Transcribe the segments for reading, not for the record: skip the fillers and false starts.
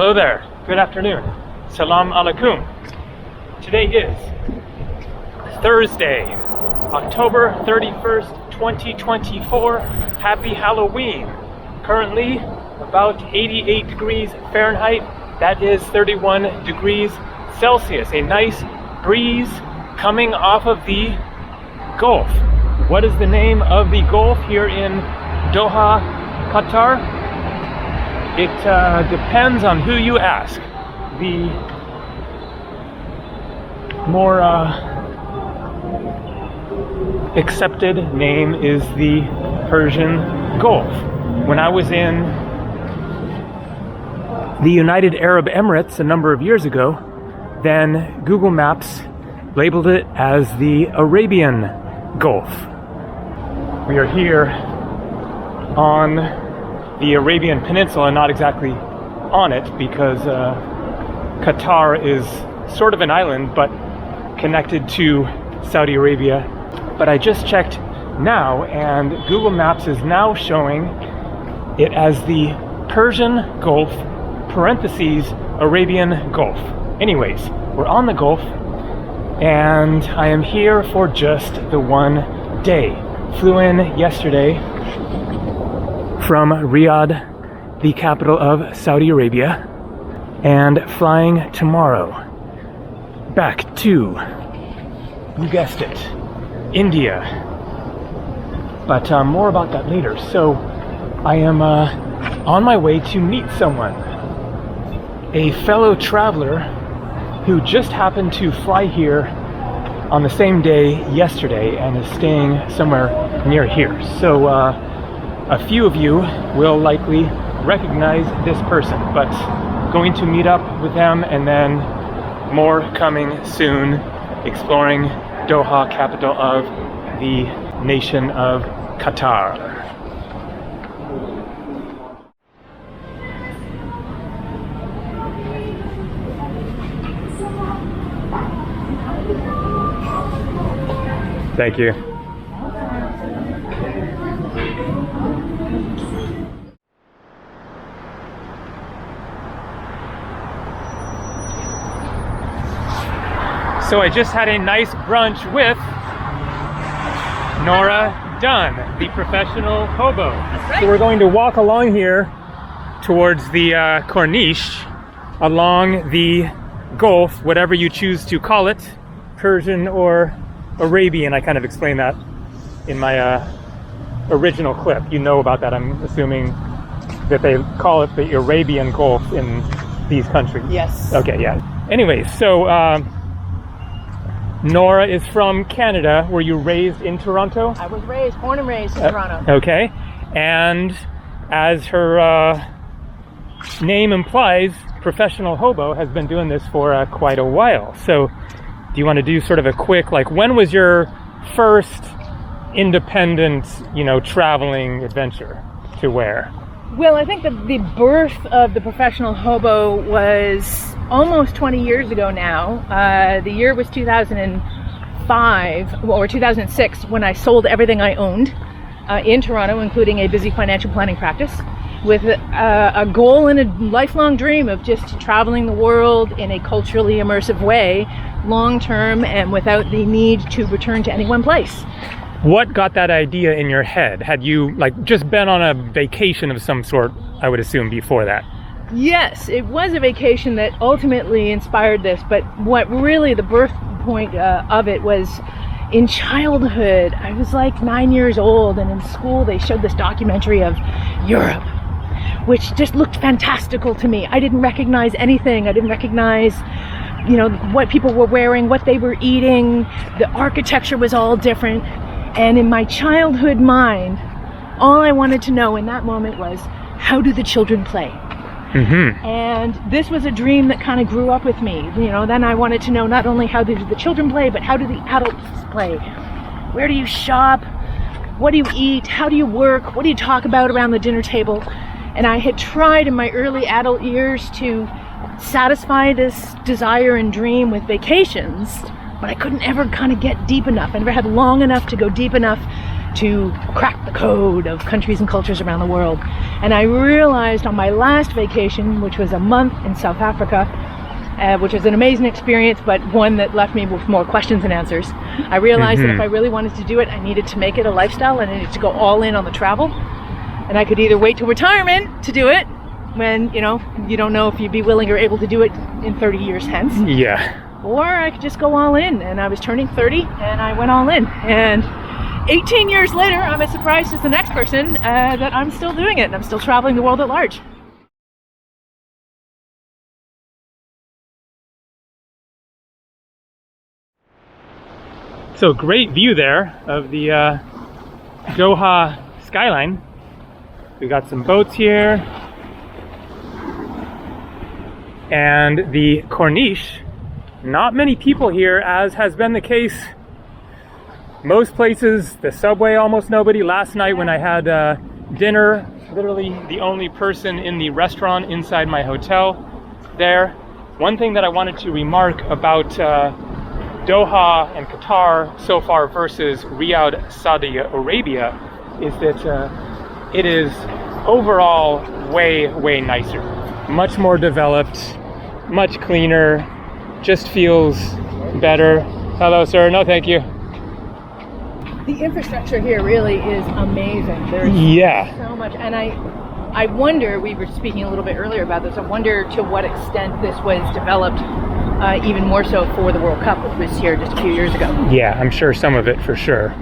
Hello there. Good afternoon. Salam alaikum. Today is Thursday, October 31st, 2024. Happy Halloween. Currently about 88 degrees Fahrenheit. That is 31 degrees Celsius. A nice breeze coming off of the Gulf. What is the name of the Gulf here in Doha, Qatar? It depends on who you ask. The more accepted name is the Persian Gulf. When I was in the United Arab Emirates a number of years ago, then Google Maps labeled it as the Arabian Gulf. We are here on the Arabian Peninsula, not exactly on it, because Qatar is sort of an island, but connected to Saudi Arabia. But I just checked now, and Google Maps is now showing it as the Persian Gulf, parentheses, Arabian Gulf. Anyways, we're on the Gulf, and I am here for just the one day. Flew in yesterday from Riyadh, the capital of Saudi Arabia, and flying tomorrow back to, you guessed it, India. But more about that later. So I am on my way to meet someone, a fellow traveler who just happened to fly here on the same day yesterday and is staying somewhere near here. So a few of you will likely recognize this person, but going to meet up with them, and then more coming soon, exploring Doha, capital of the nation of Qatar. Thank you. So I just had a nice brunch with Nora Dunn, the professional hobo. That's right. So we're going to walk along here towards the Corniche, along the Gulf, whatever you choose to call it, Persian or Arabian. I kind of explained that in my original clip. You know about that, I'm assuming, that they call it the Arabian Gulf in these countries. Yes. Okay, yeah. Anyway, so Nora is from Canada. Were you raised in Toronto? I was born and raised in Toronto. Okay. And as her name implies, professional hobo has been doing this for quite a while. So do you want to do sort of a quick, like, when was your first independent, traveling adventure to where? Well, I think the birth of the professional hobo was almost 20 years ago now. The year was 2005, or 2006, when I sold everything I owned in Toronto, including a busy financial planning practice, with a goal and a lifelong dream of just traveling the world in a culturally immersive way, long-term, and without the need to return to any one place. What got that idea in your head? Had you just been on a vacation of some sort, I would assume, before that? Yes, it was a vacation that ultimately inspired this, but what really the birth point of it was in childhood. I was like 9 years old, and in school they showed this documentary of Europe, which just looked fantastical to me. I didn't recognize anything. I didn't recognize what people were wearing, what they were eating. The architecture was all different. And in my childhood mind, all I wanted to know in that moment was, how do the children play? Mm-hmm. And this was a dream that kind of grew up with me. Then I wanted to know not only how do the children play, but how do the adults play? Where do you shop? What do you eat? How do you work? What do you talk about around the dinner table? And I had tried in my early adult years to satisfy this desire and dream with vacations, but I couldn't ever kind of get deep enough. I never had long enough to go deep enough to crack the code of countries and cultures around the world. And I realized on my last vacation, which was a month in South Africa, which was an amazing experience, but one that left me with more questions than answers. I realized that if I really wanted to do it, I needed to make it a lifestyle, and I needed to go all in on the travel. And I could either wait till retirement to do it, when, you know, you don't know if you'd be willing or able to do it in 30 years hence. Yeah. Or I could just go all in. And I was turning 30 and I went all in. And 18 years later, I'm as surprised as the next person that I'm still doing it and I'm still traveling the world at large. So great view there of the Doha skyline. We got some boats here. And the Corniche, not many people here, as has been the case most places. The subway, almost nobody. Last night when I had dinner, literally the only person in the restaurant inside my hotel there. One thing that I wanted to remark about Doha and Qatar so far versus Riyadh, Saudi Arabia, is that it is overall way nicer. Much more developed, much cleaner, just feels better. Hello, sir. No, thank you. The infrastructure here really is amazing. There's so much. And I wonder, we were speaking a little bit earlier about this, I wonder to what extent this was developed even more so for the World Cup, which was here just a few years ago. Yeah, I'm sure some of it for sure.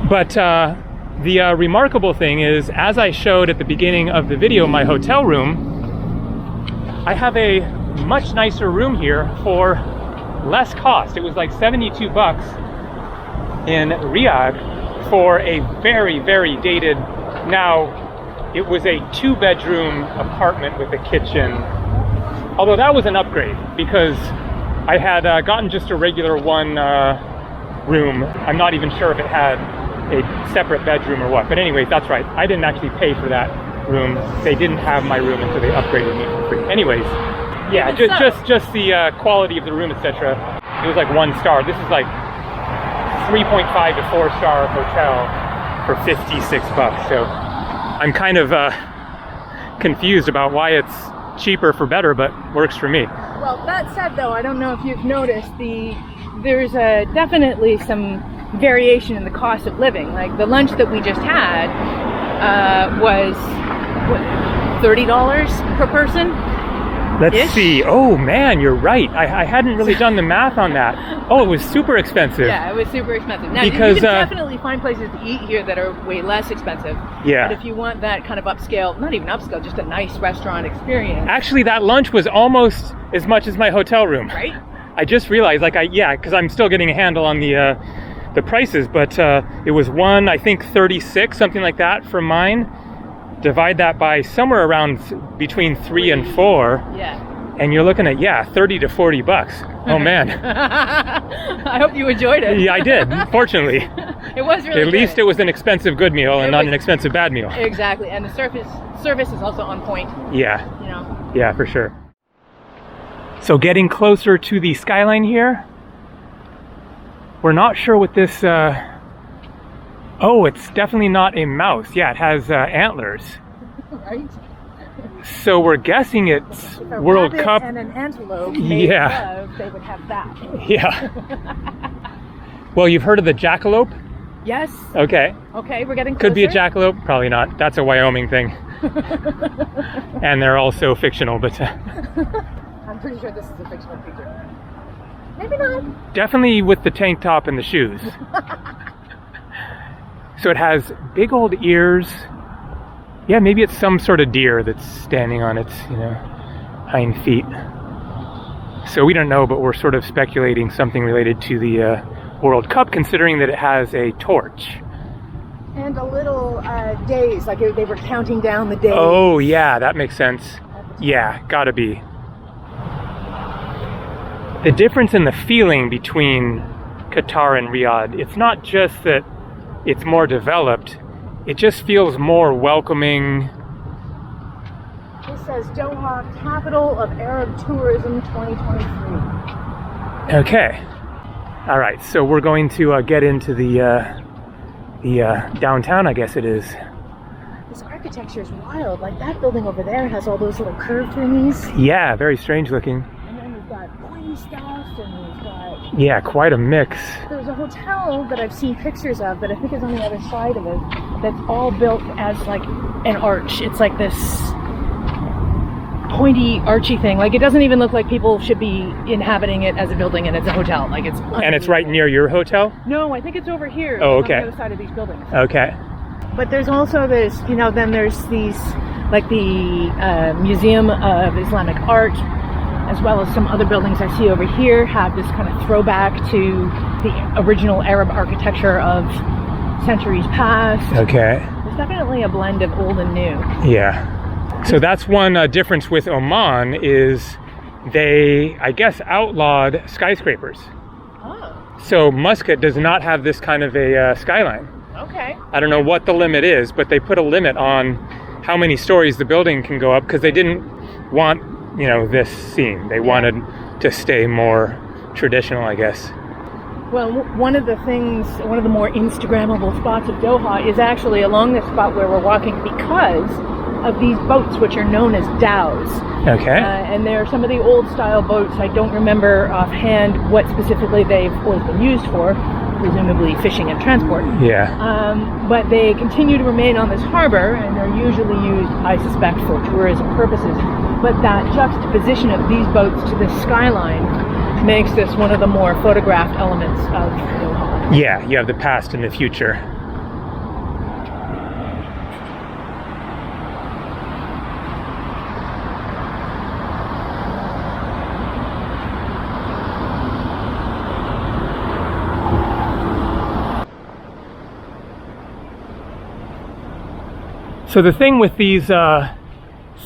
But the remarkable thing is, as I showed at the beginning of the video, my hotel room, I have a much nicer room here for less cost. It was like 72 bucks in Riyadh for a very dated, now it was a 2-bedroom apartment with a kitchen. Although that was an upgrade because I had gotten just a regular one room. I'm not even sure if it had a separate bedroom or what, but anyways, that's right. I didn't actually pay for that room. They didn't have my room until they upgraded me for free. Anyways, yeah, just the quality of the room, etc. It was like 1 star. This is like 3.5 to 4-star hotel for 56 bucks. So I'm kind of confused about why it's cheaper for better, but works for me. Well, that said, though, I don't know if you've noticed there's definitely some variation in the cost of living. Like the lunch that we just had was $30 per person. Let's see. Oh man, you're right. I hadn't really done the math on that. Oh, it was super expensive. Yeah, it was super expensive. Now, because you can definitely find places to eat here that are way less expensive. Yeah. But if you want that kind of upscale, not even upscale, just a nice restaurant experience. Actually, that lunch was almost as much as my hotel room. Right? I just realized, because I'm still getting a handle on the prices, but it was I think 36, something like that for mine. Divide that by somewhere around between 3 and 4. Yeah. And you're looking at 30 to 40 bucks. Oh man. I hope you enjoyed it. Yeah, I did. Fortunately. It was really At least it was an expensive good meal and not an expensive bad meal. Exactly. And the service is also on point. Yeah. You know. Yeah, for sure. So getting closer to the skyline here, we're not sure what this oh, it's definitely not a mouse. Yeah, it has antlers. Right. So we're guessing it's World Cup. And an antelope. They would have that. Yeah. Well, you've heard of the jackalope? Yes. Okay. Okay, we're getting closer. Could be a jackalope. Probably not. That's a Wyoming thing. And they're also fictional, but I'm pretty sure this is a fictional creature. Maybe not. Definitely with the tank top and the shoes. So it has big old ears. Yeah, maybe it's some sort of deer that's standing on its, hind feet. So we don't know, but we're sort of speculating something related to the World Cup, considering that it has a torch. And a little days, like they were counting down the days. Oh, yeah, that makes sense. Yeah, gotta be. The difference in the feeling between Qatar and Riyadh, it's not just that it's more developed, it just feels more welcoming. It says Doha, capital of Arab tourism 2023. Okay. All right, so we're going to get into the the downtown, I guess it is. This architecture is wild. Like that building over there has all those little curved thingies. Yeah, very strange looking. And then we've got pointy stuff, and we've got... Yeah, quite a mix. There's a hotel that I've seen pictures of that I think is on the other side of it that's all built as like an arch. It's like this pointy, archy thing. Like it doesn't even look like people should be inhabiting it as a building, and it's a hotel. Like it's... And it's right near your hotel? No, I think it's over here. Oh, okay. On the other side of these buildings. Okay. But there's also this, you know, then there's these, like the Museum of Islamic Art, as well as some other buildings I see over here have this kind of throwback to the original Arab architecture of centuries past. Okay. There's definitely a blend of old and new. Yeah. So that's one difference with Oman is they, I guess, outlawed skyscrapers. Oh. So Muscat does not have this kind of a skyline. Okay. I don't know what the limit is, but they put a limit on how many stories the building can go up because they didn't want, you know, this scene. They wanted to stay more traditional, I guess. Well, one of the more Instagrammable spots of Doha is actually along this spot where we're walking because of these boats, which are known as dhows. Okay. And they're some of the old style boats. I don't remember offhand what specifically they've always been used for, presumably fishing and transport. Yeah. But they continue to remain on this harbor, and they're usually used, I suspect, for tourism purposes. But that juxtaposition of these boats to the skyline makes this one of the more photographed elements of Doha. Yeah, you have the past and the future. So the thing with these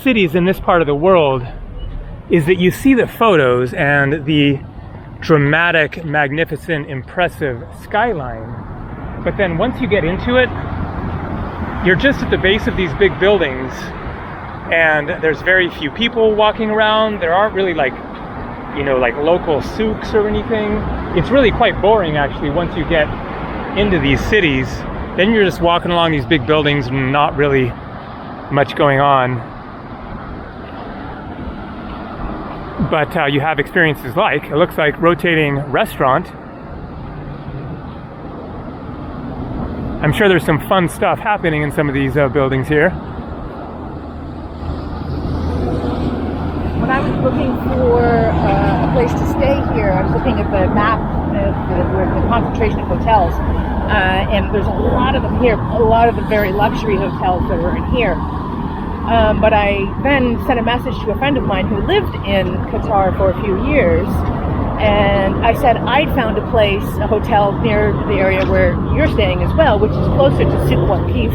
cities in this part of the world is that you see the photos and the dramatic, magnificent, impressive skyline, but then once you get into it, you're just at the base of these big buildings and there's very few people walking around. There aren't really like, you know, like local souks or anything. It's really quite boring actually once you get into these cities. Then you're just walking along these big buildings and not really much going on. But you have experiences like, it looks like rotating restaurant. I'm sure there's some fun stuff happening in some of these buildings here. When I was looking for a place to stay here, I was looking at the map of the concentration of hotels. And there's a lot of them here, a lot of the very luxury hotels that are in here. But I then sent a message to a friend of mine who lived in Qatar for a few years, and I said I'd found a place, a hotel near the area where you're staying as well, which is closer to Souk Waqif.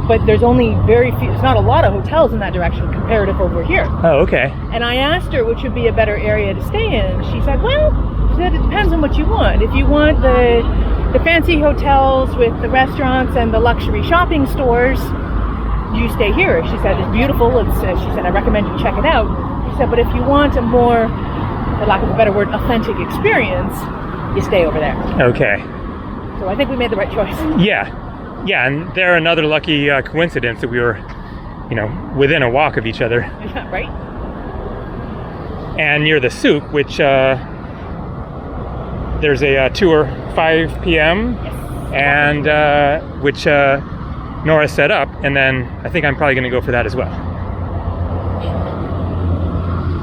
But there's only very few, there's not a lot of hotels in that direction comparative over here. Oh, okay. And I asked her which would be a better area to stay in. She said, well, it depends on what you want. If you want the fancy hotels with the restaurants and the luxury shopping stores, you stay here. She said it's beautiful. She said I recommend you check it out. She said, but if you want a more, for lack of a better word, authentic experience, you stay over there. Okay. So I think we made the right choice. Yeah. Yeah, and they're another lucky coincidence that we were, you know, within a walk of each other. Right. And near the souk, which there's a tour 5 p.m. Yes. and which Nora set up, and then I think I'm probably going to go for that as well.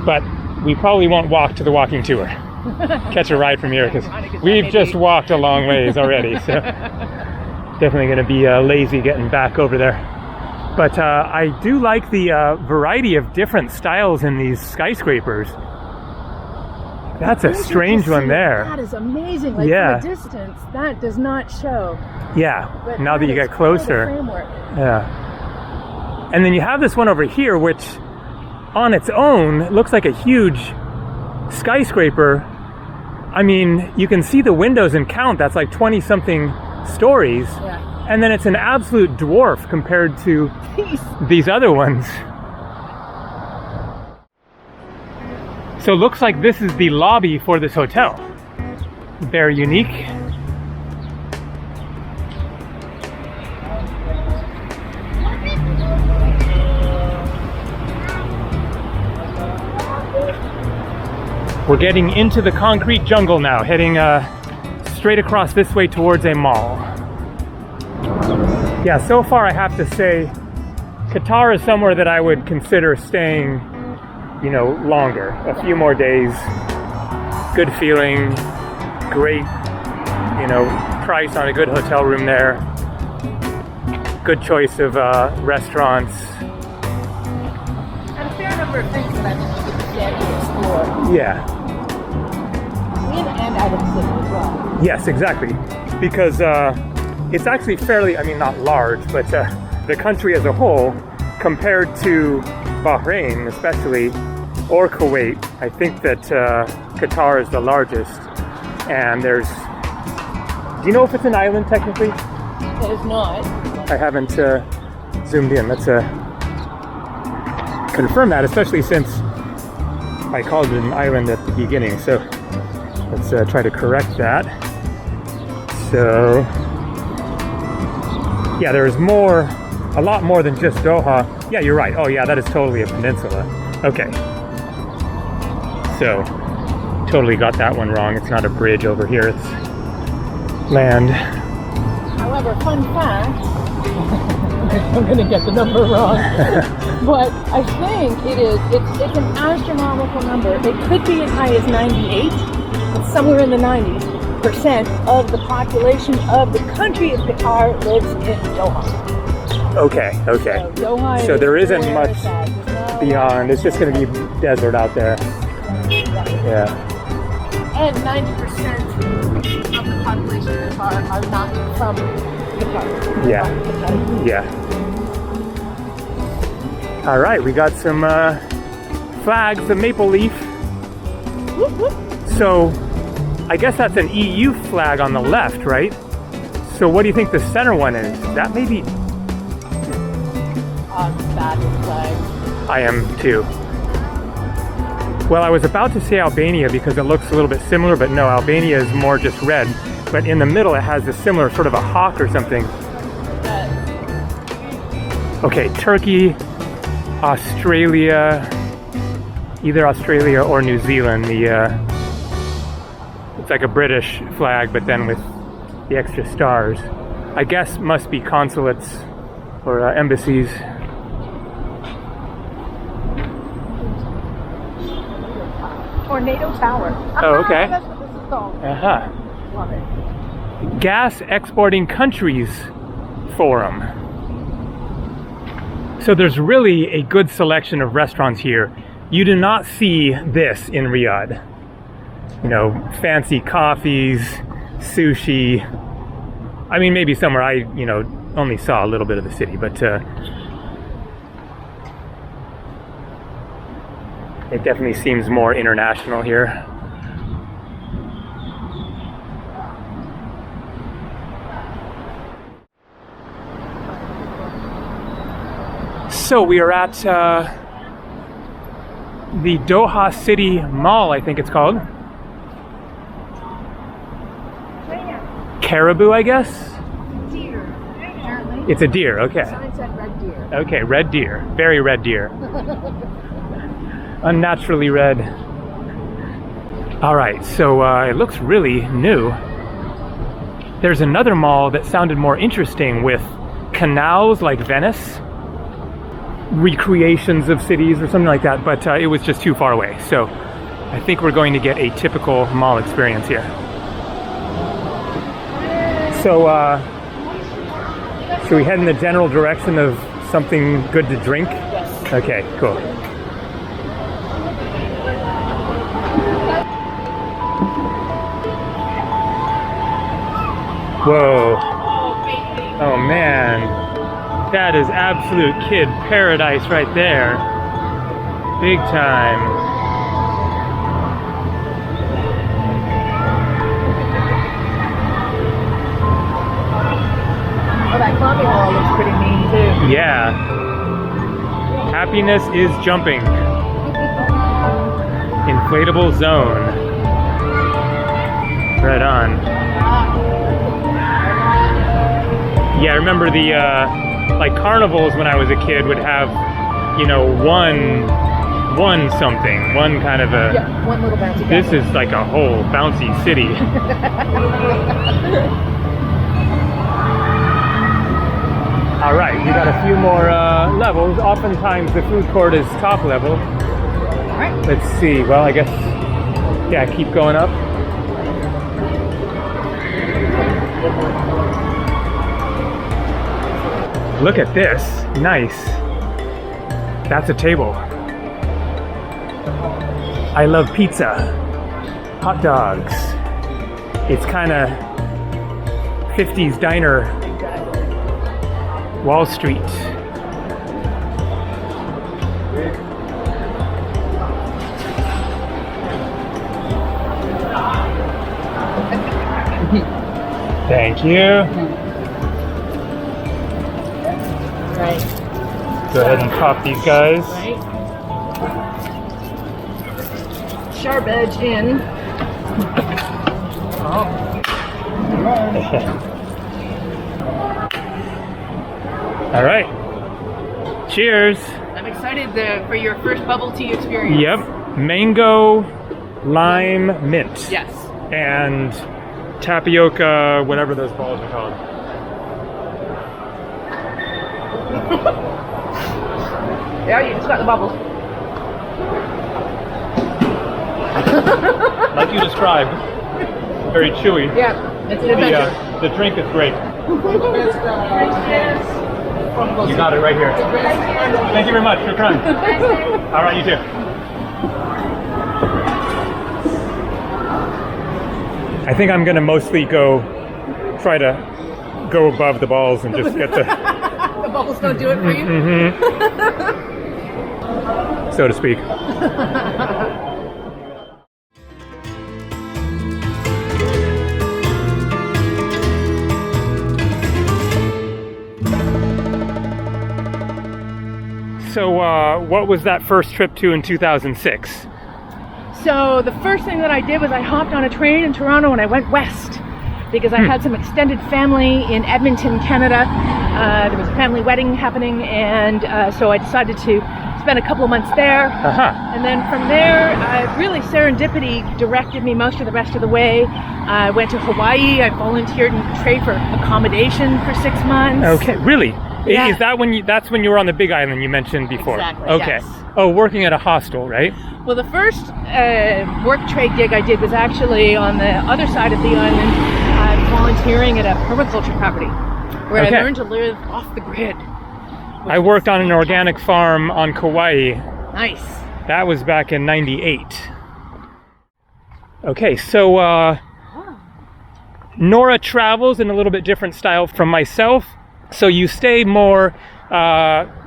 But we probably won't walk to the walking tour. Catch a ride from here because we've just walked a long ways already. So definitely going to be lazy getting back over there. But I do like the variety of different styles in these skyscrapers. That's a strange one there. That is amazing. Like yeah. From a distance, that does not show. Yeah. But now that you get closer. Yeah. And then you have this one over here, which on its own looks like a huge skyscraper. I mean, you can see the windows and count. That's like 20 something stories. Yeah. And then it's an absolute dwarf compared to these other ones. So it looks like this is the lobby for this hotel. Very unique. We're getting into the concrete jungle now, heading straight across this way towards a mall. Yeah, so far I have to say, Qatar is somewhere that I would consider staying, you know, longer. A few more days. Good feeling, great, you know, price on a good hotel room there. Good choice of restaurants. And a fair number of things that I think you could get to explore. Yeah. In and out of the city as well. Yes, exactly. Because it's actually fairly, I mean, not large, but the country as a whole, compared to Bahrain especially, or Kuwait, I think that Qatar is the largest. And there's, do you know if it's an island technically? It is not. I haven't zoomed in. Let's confirm that, especially since I called it an island at the beginning. So let's try to correct that. So yeah, there's more, a lot more than just Doha. Yeah, you're right. Oh yeah, that is totally a peninsula. Okay. So totally got that one wrong. It's not a bridge over here. It's land. However, fun fact, I'm going to get the number wrong, but I think it's an astronomical number. It could be as high as 98, but somewhere in the 90% of the population of the country of Qatar lives in Doha. Okay, okay. So, Doha So there isn't where much it's at. There's no- beyond. It's just going to be desert out there. Yeah. And 90% of the population of Qatar are not from Qatar. Yeah. From Qatar. Yeah. All right, we got some flags, the maple leaf. Whoop, whoop. So I guess that's an EU flag on the left, right? So what do you think the center one is? That maybe? Bad flag. I am too. Well, I was about to say Albania because it looks a little bit similar, but no, Albania is more just red. But in the middle it has a similar sort of a hawk or something. Okay, Turkey, Australia, either Australia or New Zealand. It's like a British flag, but then with the extra stars. I guess must be consulates or embassies. Tornado Tower. Oh, okay. That's what this is called. Uh-huh. Love it. Gas Exporting Countries Forum. So there's really a good selection of restaurants here. You do not see this in Riyadh. You know, fancy coffees, sushi. I mean, maybe somewhere I, you know, only saw a little bit of the city, but it definitely seems more international here. So we are at the Doha City Mall, I think it's called. Caribou, I guess? Deer. Apparently. It's a deer, okay. Sign said red deer. Okay, red deer. Very red deer. Unnaturally red. All right, so it looks really new. There's another mall that sounded more interesting with canals like Venice, recreations of cities or something like that, but it was just too far away. So I think we're going to get a typical mall experience here. So should we head in the general direction of something good to drink? Yes. Okay, cool. Whoa. Oh man. That is absolute kid paradise right there. Big time. Oh, that coffee hall looks pretty mean too. Yeah. Happiness is jumping. Inflatable zone. Right on. Yeah, I remember the like carnivals when I was a kid would have, you know, one one something, one kind of a... Yeah, one little bouncy This castle. is like a whole bouncy city. All right, we got a few more levels. Oftentimes the food court is top level. All right. Let's see. Well, I guess, yeah, keep going up. Look at this. Nice. That's a table. I love pizza. Hot dogs. It's kind of 50s diner. Wall Street. Thank you. Right. Go ahead and pop these guys. Right. Sharp edge in. All right. Cheers. I'm excited for your first bubble tea experience. Yep. Mango, lime, mint. Yes. And tapioca, whatever those balls are called. Yeah, you just got the bubbles. Like you described. Very chewy. Yeah, it's an adventure. The drink is great. You got it right here. Thank you very much for trying. All right, you too. I think I'm gonna mostly try to go above the balls and just get the The bubbles don't do it for you? so to speak. So what was that first trip to in 2006? So the first thing that I did was I hopped on a train in Toronto and I went west because I had some extended family in Edmonton, Canada. There was a family wedding happening, and so I decided to spend a couple of months there. And then from there, really serendipity directed me most of the rest of the way. I went to Hawaii. I volunteered in trade for accommodation for 6 months. Okay, really? Yeah. Is that that's when you were on the Big Island you mentioned before? Exactly, Okay. yes. Oh, working at a hostel, right? Well, the first work trade gig I did was actually on the other side of the island, volunteering at a permaculture property, where Okay. I learned to live off the grid. I worked on an organic farm on Kauai. Nice. That was back in '98. Okay, so Nora travels in a little bit different style from myself. So you stay more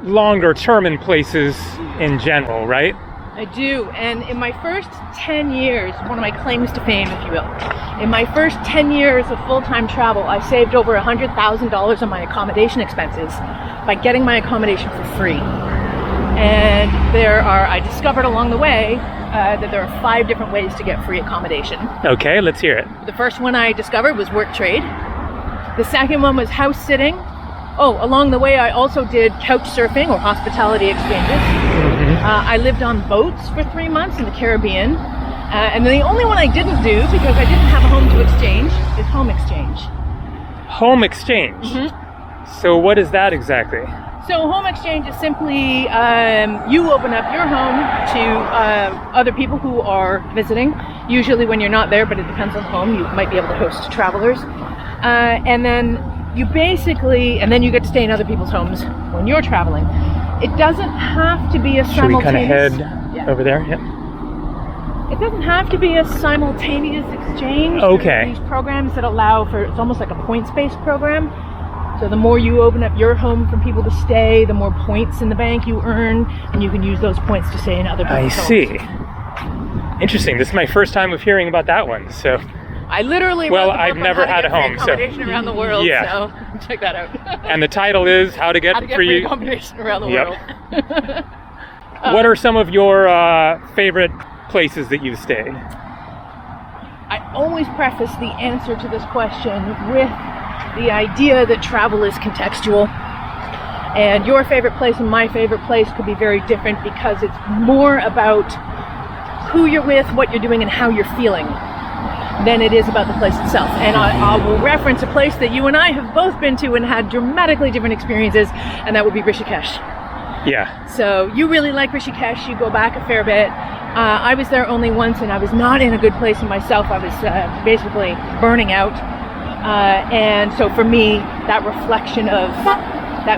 longer term in places in general, right? I do, and in my first 10 years, one of my claims to fame, if you will, in my first 10 years of full-time travel, I saved over $100,000 on my accommodation expenses by getting my accommodation for free. And I discovered along the way that there are 5 different ways to get free accommodation. Okay, let's hear it. The first one I discovered was work trade. The second one was house sitting. Oh, along the way I also did couch surfing or hospitality exchanges. I lived on boats for 3 months in the Caribbean. And then the only one I didn't do, because I didn't have a home to exchange, is home exchange. Home exchange? So what is that exactly? So home exchange is simply you open up your home to other people who are visiting. Usually when you're not there, but it depends on the home, you might be able to host travelers. And then you get to stay in other people's homes when you're traveling. It doesn't have to be a Should we kind of simultaneous... head over there? Yep. It doesn't have to be a simultaneous exchange. Okay. There are these programs that allow for, it's almost like a points-based program. So the more you open up your home for people to stay, the more points in the bank you earn, and you can use those points to stay in other people's homes. I see. Interesting. This is my first time of hearing about that one. So. I literally Well, wrote the book I've on never how to had a get free home, so- accommodation around the world. Yeah. So check that out. And the title is How to Get, How to get free accommodation around the Yep. world. What are some of your favorite places that you've stayed? I always preface the answer to this question with the idea that travel is contextual. And your favorite place and my favorite place could be very different because it's more about who you're with, what you're doing, and how you're feeling than it is about the place itself. And I will reference a place that you and I have both been to and had dramatically different experiences, and that would be Rishikesh. Yeah. So you really like Rishikesh, you go back a fair bit. I was there only once and I was not in a good place in myself. I was basically burning out. And so for me, that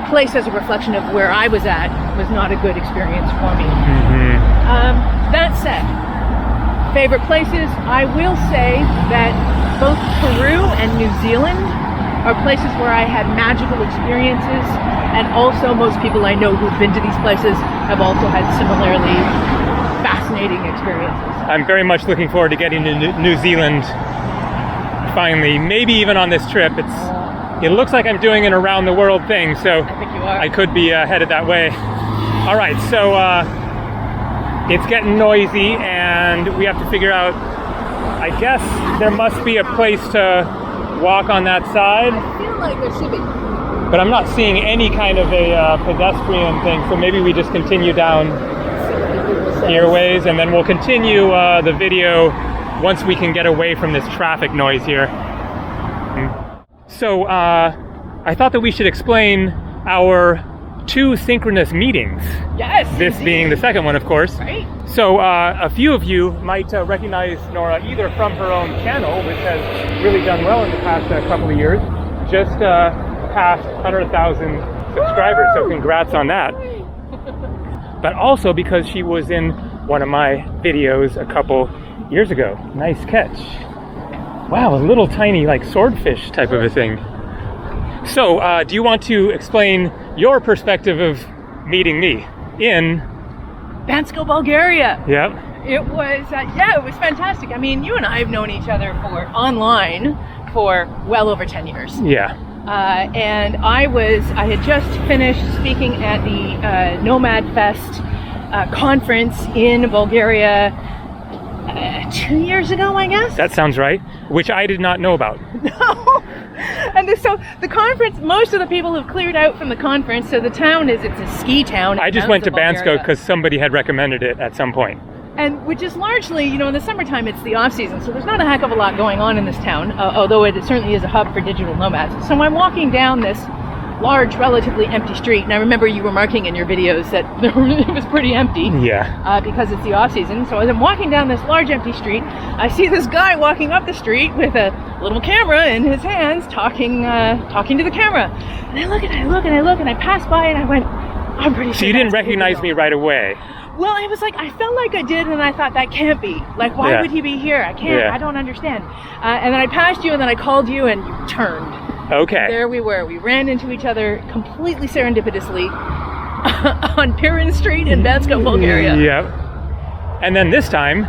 place as a reflection of where I was at was not a good experience for me. That said, favorite places, I will say that both Peru and New Zealand are places where I had magical experiences, and also most people I know who've been to these places have also had similarly fascinating experiences. I'm very much looking forward to getting to New Zealand finally, maybe even on this trip. It looks like I'm doing an around the world thing, so I think you are. I could be headed that way. All right, so it's getting noisy and we have to figure out, I guess there must be a place to walk on that side. I feel like there should be. But I'm not seeing any kind of a pedestrian thing, so maybe we just continue down airways and then we'll continue the video once we can get away from this traffic noise here. So I thought that we should explain our 2 synchronous meetings. Yes. This indeed. being the second one, of course. Right. So a few of you might recognize Nora either from her own channel, which has really done well in the past couple of years, just past 100,000 subscribers, so congrats on that. But also because she was in one of my videos a couple years ago. Nice catch. Wow, a little tiny like swordfish type of a thing. So do you want to explain your perspective of meeting me in Bansko, Bulgaria. Yep. It was, it was fantastic. I mean, you and I have known each other online for well over 10 years. Yeah. And I had just finished speaking at the Nomad Fest conference in Bulgaria 2 years ago, I guess. That sounds right, which I did not know about. No. And so the conference, most of the people have cleared out from the conference, so the town it's a ski town. I just went to Bansko because somebody had recommended it at some point. And which is largely, in the summertime, it's the off season, so there's not a heck of a lot going on in this town, although it certainly is a hub for digital nomads. So I'm walking down this large, relatively empty street, and I remember you were marking in your videos that it was pretty empty. Yeah. Because it's the off season. So as I'm walking down this large empty street, I see this guy walking up the street with a little camera in his hands, talking to the camera. And I look and I pass by and I went, I'm pretty sure. So you didn't recognize me right away. Well, I was like, I felt like I did, and I thought that can't be. Like, why would he be here? I can't. Yeah. I don't understand. And then I passed you, and then I called you, and you turned. Okay. There we were. We ran into each other completely serendipitously on Pirin Street in Bansko, Bulgaria. Yep. And then this time,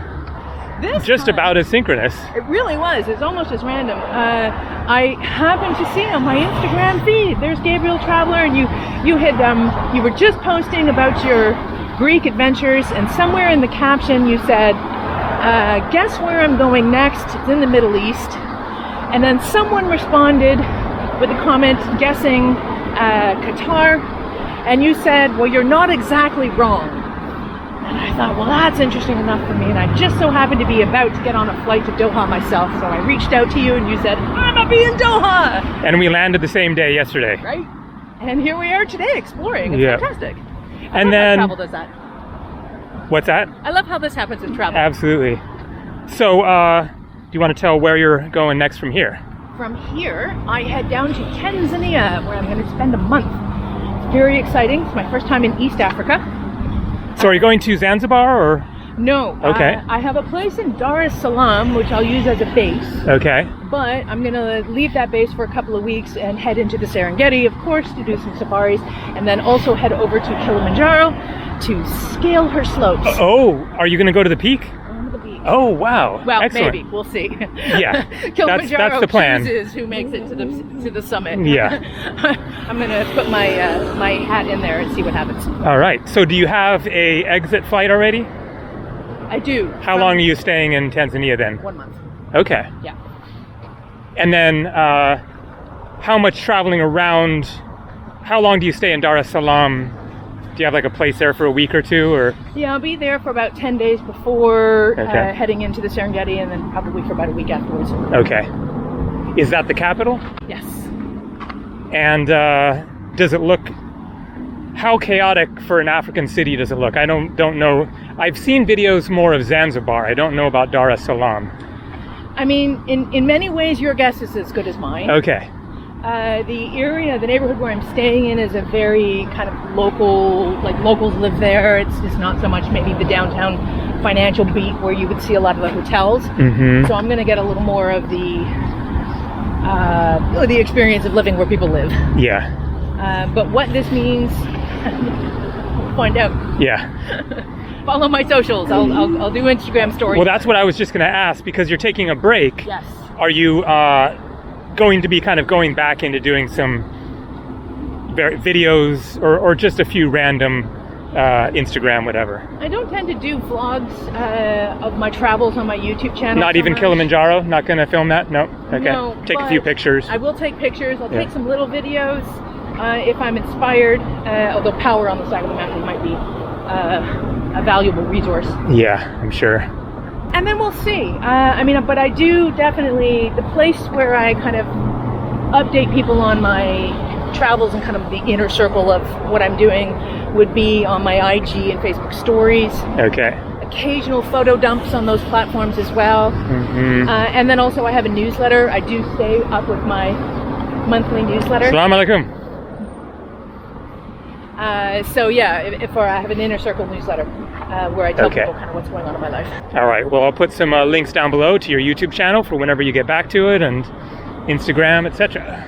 about as synchronous. It really was. It's almost as random. I happened to see on my Instagram feed, there's Gabriel Traveler, and you were just posting about your Greek adventures, and somewhere in the caption you said, guess where I'm going next? It's in the Middle East. And then someone responded with a comment guessing Qatar, and you said, well, you're not exactly wrong. And I thought, well, that's interesting enough for me, and I just so happened to be about to get on a flight to Doha myself, so I reached out to you and you said, I'm gonna be in Doha! And we landed the same day yesterday. Right? And here we are today exploring. It's fantastic. And then travel does that. What's that? I love how this happens in travel. Absolutely. So, do you want to tell where you're going next from here? From here, I head down to Tanzania, where I'm going to spend a month. It's very exciting. It's my first time in East Africa. So, are you going to Zanzibar or? No. Okay. I have a place in Dar es Salaam, which I'll use as a base. Okay. But I'm going to leave that base for a couple of weeks and head into the Serengeti, of course, to do some safaris, and then also head over to Kilimanjaro to scale her slopes. Oh, are you going to go to the peak? On the beach. Oh, wow. Well, excellent. maybe. We'll see. Yeah. Kilimanjaro that's the plan. chooses who makes it to the summit. Yeah. I'm going to put my hat in there and see what happens. All right. So do you have a exit flight already? I do. How long are you staying in Tanzania then? 1 month. Okay. Yeah. And then how much traveling around how long do you stay in Dar es Salaam? Do you have like a place there for a week or two, or? Yeah, I'll be there for about 10 days before Okay. heading into the Serengeti, and then probably for about a week afterwards. Okay. Is that the capital? Yes. And does it look? How chaotic for an African city does it look? I don't know. I've seen videos more of Zanzibar. I don't know about Dar es Salaam. I mean, in many ways, your guess is as good as mine. Okay. The area, the neighborhood where I'm staying in is a very kind of local, like locals live there. It's not so much maybe the downtown financial beat where you would see a lot of the hotels. Mm-hmm. So I'm going to get a little more of the experience of living where people live. Yeah. But what this means, we'll find out. Yeah. Follow my socials. I'll do Instagram stories. Well, that's what I was just going to ask, because you're taking a break. Yes. Are you going to be kind of going back into doing some videos or just a few random Instagram, whatever? I don't tend to do vlogs of my travels on my YouTube channel. Not so even much. Kilimanjaro? Not going to film that? No? Okay. No, Take a few but pictures. I will take pictures. I'll Yeah. take some little videos if I'm inspired. Although power on the side of the mountain might be a valuable resource. Yeah, I'm sure. And then we'll see. But I do definitely, the place where I kind of update people on my travels and kind of the inner circle of what I'm doing would be on my IG and Facebook stories. Okay. Occasional photo dumps on those platforms as well. Mm-hmm. And then also I have a newsletter. I do stay up with my monthly newsletter. Assalamu alaikum. So yeah, if I have an inner circle newsletter where I tell Okay. people kind of what's going on in my life. All right. Well, I'll put some links down below to your YouTube channel for whenever you get back to it, and Instagram, etc.